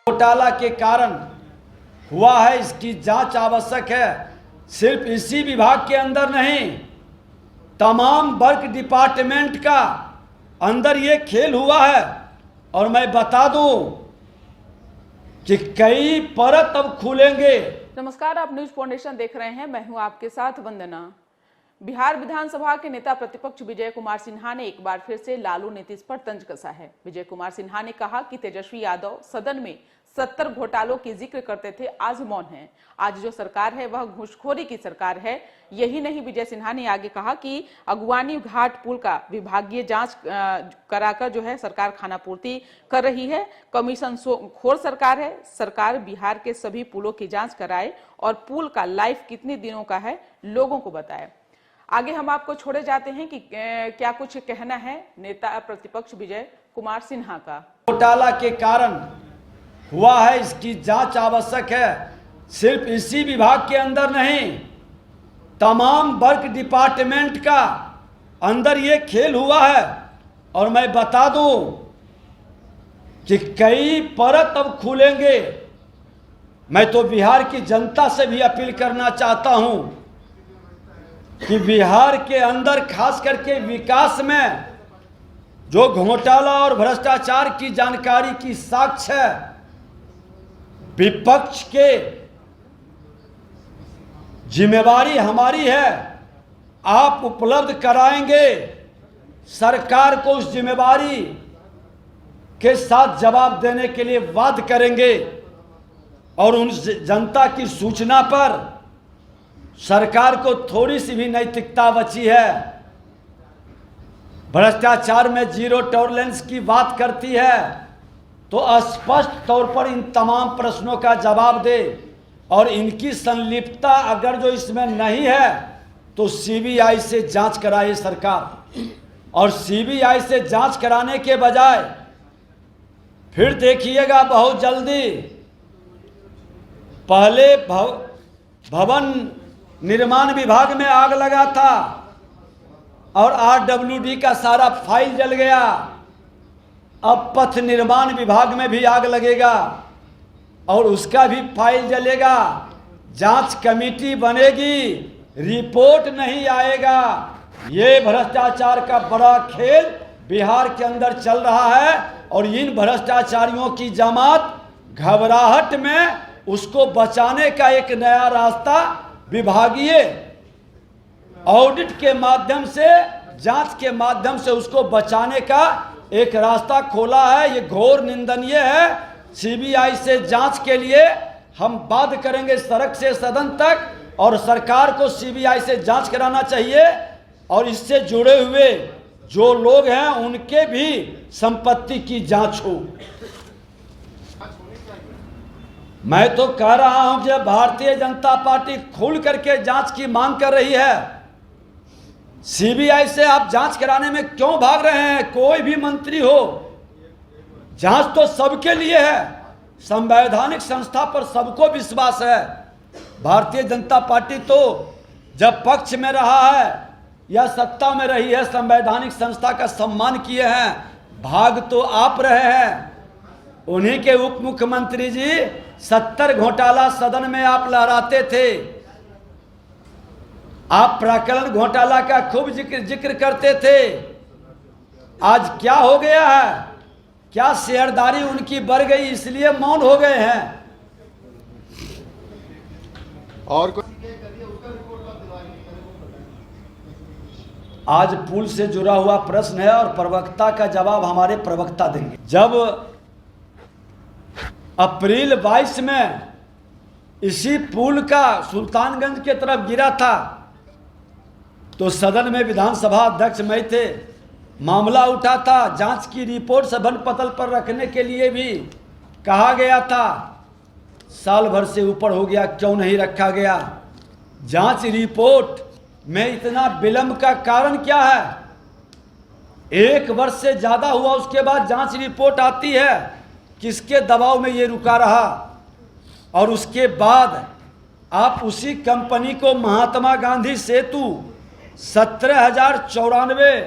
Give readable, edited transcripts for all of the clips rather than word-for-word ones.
घोटाला के कारण हुआ है, इसकी जांच आवश्यक है। सिर्फ इसी विभाग के अंदर नहीं, तमाम वर्क डिपार्टमेंट का अंदर ये खेल हुआ है। और मैं बता दूं कि कई परत अब खुलेंगे। नमस्कार, आप न्यूज फाउंडेशन देख रहे हैं। मैं हूं आपके साथ वंदना। बिहार विधानसभा के नेता प्रतिपक्ष विजय कुमार सिन्हा ने एक बार फिर से लालू नीतीश पर तंज कसा है। विजय कुमार सिन्हा ने कहा कि तेजस्वी यादव सदन में 70 घोटालों की जिक्र करते थे, आज मौन है। आज जो सरकार है वह घूसखोरी की सरकार है। यही नहीं, विजय सिन्हा ने आगे कहा कि अगुवानी घाट पुल का विभागीय जांच कराकर जो है सरकार खानापूर्ति कर रही है। कमीशन खोर सरकार है। सरकार बिहार के सभी पुलों की जांच कराए और पुल का लाइफ कितने दिनों का है लोगों को बताए। आगे हम आपको छोड़े जाते हैं कि क्या कुछ कहना है नेता प्रतिपक्ष विजय कुमार सिन्हा का। घोटाला के कारण हुआ है, इसकी जांच आवश्यक है। सिर्फ इसी विभाग के अंदर नहीं, तमाम वर्क डिपार्टमेंट का अंदर ये खेल हुआ है। और मैं बता दूं कि कई परत अब खुलेंगे। मैं तो बिहार की जनता से भी अपील करना चाहता हूं कि बिहार के अंदर खास करके विकास में जो घोटाला और भ्रष्टाचार की जानकारी की साक्ष्य है, विपक्ष के जिम्मेवारी हमारी है। आप उपलब्ध कराएंगे, सरकार को उस जिम्मेवारी के साथ जवाब देने के लिए वादा करेंगे। और उन जनता की सूचना पर सरकार को थोड़ी सी भी नैतिकता बची है। भ्रष्टाचार में जीरो टॉलरेंस की बात करती है, तो स्पष्ट तौर पर इन तमाम प्रश्नों का जवाब दे। और इनकी संलिप्तता अगर जो इसमें नहीं है तो सीबीआई से जांच कराए सरकार। और सीबीआई से जांच कराने के बजाय फिर देखिएगा बहुत जल्दी पहले भवन निर्माण विभाग में आग लगा था और आरडब्ल्यूडी का सारा फाइल जल गया। अब पथ निर्माण विभाग में भी आग लगेगा और उसका भी फाइल जलेगा। जांच कमेटी बनेगी, रिपोर्ट नहीं आएगा। ये भ्रष्टाचार का बड़ा खेल बिहार के अंदर चल रहा है। और इन भ्रष्टाचारियों की जमात घबराहट में उसको बचाने का एक नया रास्ता विभागीय ऑडिट के माध्यम से, जांच के माध्यम से उसको बचाने का एक रास्ता खोला है। ये घोर निंदनीय है। सीबीआई से जांच के लिए हम बाध्य करेंगे सड़क से सदन तक। और सरकार को सीबीआई से जांच कराना चाहिए और इससे जुड़े हुए जो लोग हैं उनके भी संपत्ति की जांच हो। मैं तो कह रहा हूं कि भारतीय जनता पार्टी खुल करके जांच की मांग कर रही है। सीबीआई से आप जांच कराने में क्यों भाग रहे हैं? कोई भी मंत्री हो, जांच तो सबके लिए है। संवैधानिक संस्था पर सबको विश्वास है। भारतीय जनता पार्टी तो जब पक्ष में रहा है या सत्ता में रही है, संवैधानिक संस्था का सम्मान किए हैं। भाग तो आप रहे हैं। उन्हीं के उप मुख्यमंत्री जी 70 घोटाला सदन में आप लहराते थे। आप प्रकरण घोटाला का खूब जिक्र करते थे। आज क्या हो गया है? क्या शेयरदारी उनकी बढ़ गई इसलिए मौन हो गए हैं? और आज पुल से जुड़ा हुआ प्रश्न है और प्रवक्ता का जवाब हमारे प्रवक्ता देंगे। जब अप्रैल 22 में इसी पुल का सुल्तानगंज के तरफ गिरा था तो सदन में विधानसभा अध्यक्ष मैं थे। मामला उठा था, जांच की रिपोर्ट सदन पटल पर रखने के लिए भी कहा गया था। साल भर से ऊपर हो गया, क्यों नहीं रखा गया? जांच रिपोर्ट में इतना विलंब का कारण क्या है? 1 वर्ष से ज्यादा हुआ, उसके बाद जांच रिपोर्ट आती है। किसके दबाव में ये रुका रहा? और उसके बाद आप उसी कंपनी को महात्मा गांधी सेतु 17,094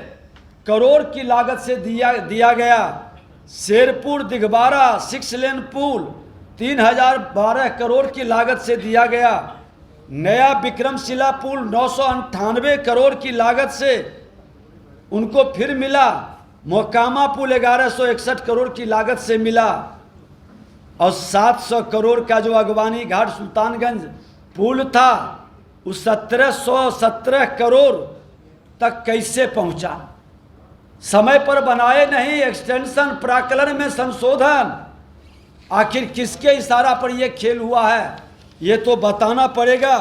करोड़ की लागत से दिया गया। शेरपुर दिघवारा 6 लेन पुल 3012 करोड़ की लागत से दिया गया। नया विक्रमशिला पुल 998 करोड़ की लागत से उनको फिर मिला। मोकामा पुल 1161 करोड़ की लागत से मिला। और 700 करोड़ का जो अगवानी घाट सुल्तानगंज पुल था उस 1717 करोड़ तक कैसे पहुंचा? समय पर बनाए नहीं, एक्सटेंशन, प्राक्कलन में संशोधन। आखिर किसके इशारा पर यह खेल हुआ है, ये तो बताना पड़ेगा।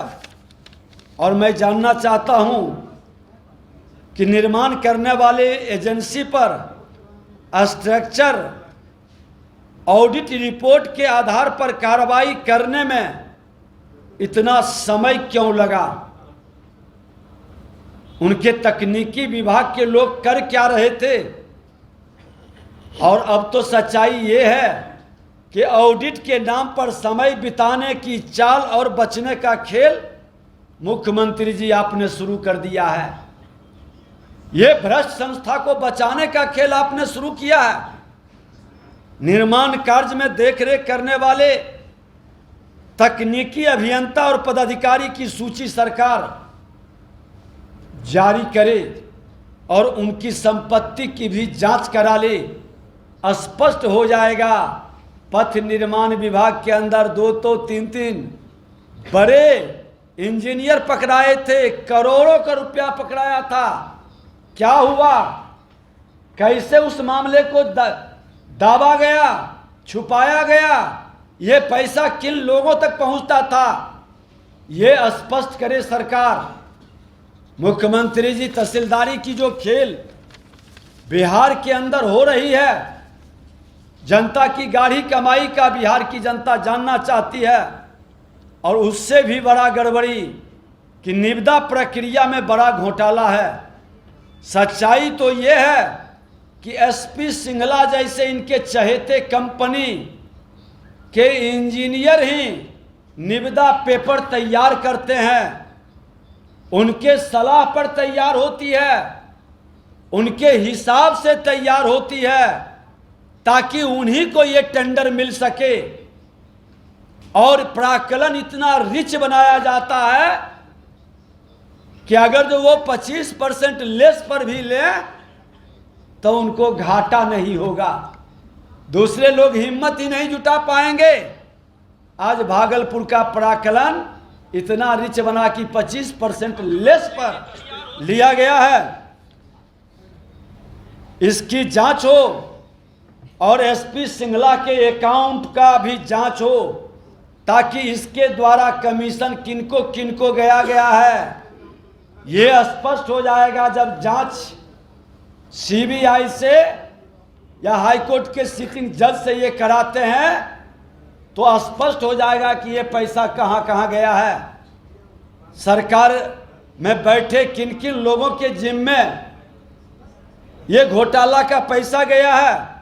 और मैं जानना चाहता हूं कि निर्माण करने वाले एजेंसी पर स्ट्रक्चर ऑडिट रिपोर्ट के आधार पर कार्रवाई करने में इतना समय क्यों लगा? उनके तकनीकी विभाग के लोग कर क्या रहे थे? और अब तो सच्चाई ये है कि ऑडिट के नाम पर समय बिताने की चाल और बचने का खेल मुख्यमंत्री जी आपने शुरू कर दिया है। ये भ्रष्ट संस्था को बचाने का खेल आपने शुरू किया है। निर्माण कार्य में देखरेख करने वाले तकनीकी अभियंता और पदाधिकारी की सूची सरकार जारी करे और उनकी संपत्ति की भी जांच करा ले। स्पष्ट हो जाएगा पथ निर्माण विभाग के अंदर 2 तो 3 बड़े इंजीनियर पकड़ाए थे, करोड़ों का रुपया पकड़ाया था। क्या हुआ? कैसे उस मामले को दाबा गया, छुपाया गया? ये पैसा किन लोगों तक पहुंचता था, ये स्पष्ट करे सरकार। मुख्यमंत्री जी, तहसीलदारी की जो खेल बिहार के अंदर हो रही है, जनता की गाढ़ी कमाई का बिहार की जनता जानना चाहती है। और उससे भी बड़ा गड़बड़ी कि निविदा प्रक्रिया में बड़ा घोटाला है। सच्चाई तो ये है कि एसपी सिंघला जैसे इनके चहेते कंपनी के इंजीनियर ही निविदा पेपर तैयार करते हैं। उनके सलाह पर तैयार होती है, उनके हिसाब से तैयार होती है, ताकि उन्हीं को ये टेंडर मिल सके। और प्राक्कलन इतना रिच बनाया जाता है कि अगर जो वो 25% लेस पर भी ले तो उनको घाटा नहीं होगा। दूसरे लोग हिम्मत ही नहीं जुटा पाएंगे। आज भागलपुर का प्राक्कलन इतना रिच बना कि 25% लेस पर लिया गया है। इसकी जांच हो और एसपी सिंघला के अकाउंट का भी जांच हो, ताकि इसके द्वारा कमीशन किनको किनको गया है ये स्पष्ट हो जाएगा। जब जांच सीबीआई से या हाईकोर्ट के सिटिंग जज से ये कराते हैं तो स्पष्ट हो जाएगा कि ये पैसा कहां कहां गया है। सरकार में बैठे किन किन लोगों के जिम्मे ये घोटाला का पैसा गया है।